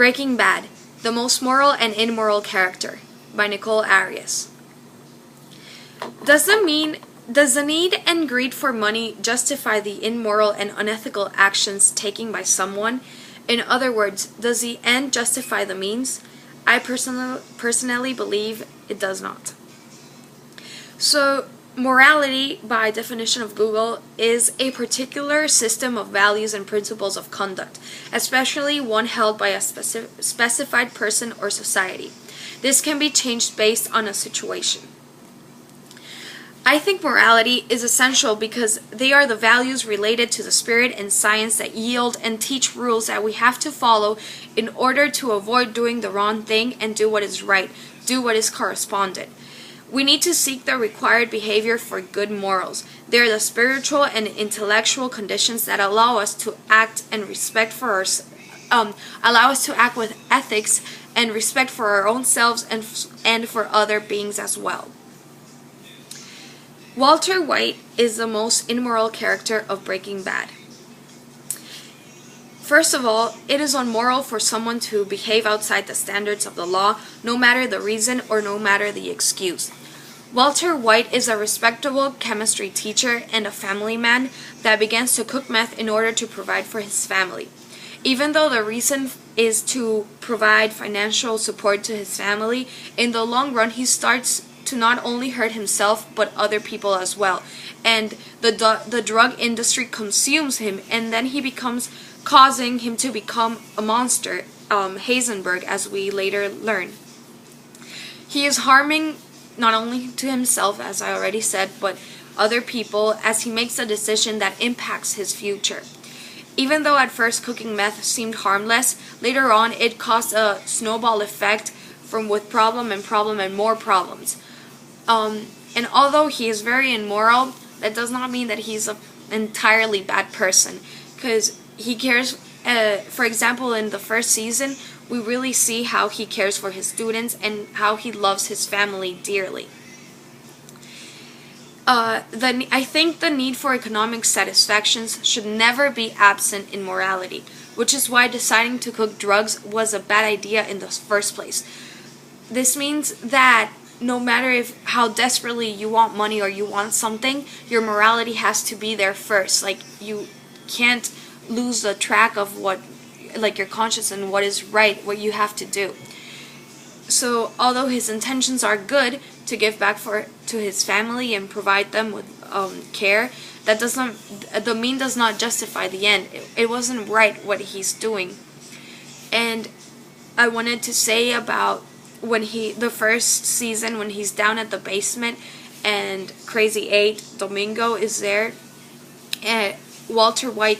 Breaking Bad, The Most Moral and Immoral Character by Nicole Arias. Does the need and greed for money justify the immoral and unethical actions taken by someone? In other words, does the end justify the means? I personally believe it does not. So, morality, by definition of Google, is a particular system of values and principles of conduct, especially one held by a specified person or society. This can be changed based on a situation. I think morality is essential because they are the values related to the spirit and science that yield and teach rules that we have to follow in order to avoid doing the wrong thing and do what is right, do what is corresponded. We need to seek the required behavior for good morals. They are the spiritual and intellectual conditions that allow us to act and allow us to act with ethics and respect for our own selves and for other beings as well. Walter White is the most immoral character of Breaking Bad. First of all, it is unmoral for someone to behave outside the standards of the law, no matter the reason or no matter the excuse. Walter White is a respectable chemistry teacher and a family man that begins to cook meth in order to provide for his family. Even though the reason is to provide financial support to his family, in the long run he starts to not only hurt himself but other people as well. And the drug industry consumes him, and then he becomes causing him to become a monster, Heisenberg, as we later learn. He is harming not only to himself, as I already said, but other people as he makes a decision that impacts his future. Even though at first cooking meth seemed harmless, later on it caused a snowball effect with problem and more problems. And although he is very immoral, that does not mean that he's an entirely bad person, because he cares. For example, in the first season, we really see how he cares for his students and how he loves his family dearly. I think the need for economic satisfactions should never be absent in morality, which is why deciding to cook drugs was a bad idea in the first place. This means that no matter how desperately you want money or you want something, your morality has to be there first. Like, you can't lose the track of your conscience and what is right, what you have to do. So although his intentions are good to give back to his family and provide them with care, the mean does not justify the end. It wasn't right what he's doing. And I wanted to say about the first season, when he's down at the basement and Crazy 8, Domingo, is there, and Walter White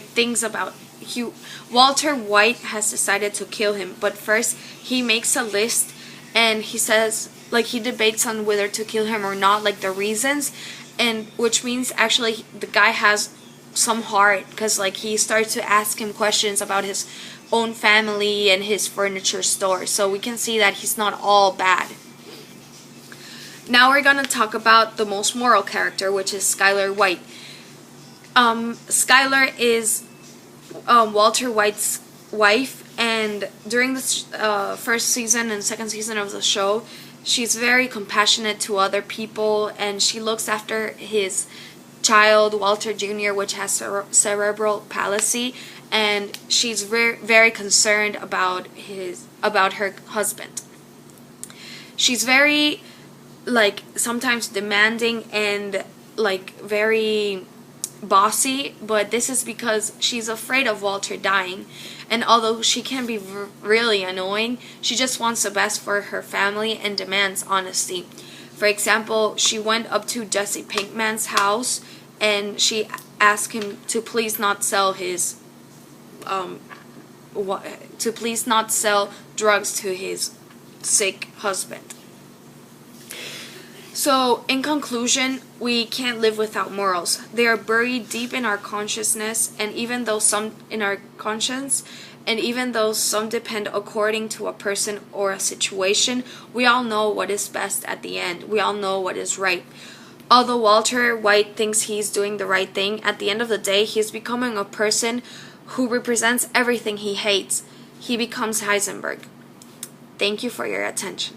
has decided to kill him, but first he makes a list and he says, he debates on whether to kill him or not, the reasons, and which means actually the guy has some heart, because he starts to ask him questions about his own family and his furniture store, so we can see that he's not all bad. Now we're gonna talk about the most moral character, which is Skylar White. Skylar is Walter White's wife, and during the first season and second season of the show, she's very compassionate to other people, and she looks after his child, Walter Jr., which has cerebral palsy, and she's very concerned about her husband. She's very sometimes demanding and very bossy, but this is because she's afraid of Walter dying, and although she can be really annoying, she just wants the best for her family and demands honesty. For example, she went up to Jesse Pinkman's house and she asked him to please not sell drugs to his sick husband. So, in conclusion, we can't live without morals. They are buried deep in our consciousness, and even though some depend according to a person or a situation, we all know what is best at the end. We all know what is right. Although Walter White thinks he's doing the right thing, at the end of the day, he's becoming a person who represents everything he hates. he becomes Heisenberg. Thank you for your attention.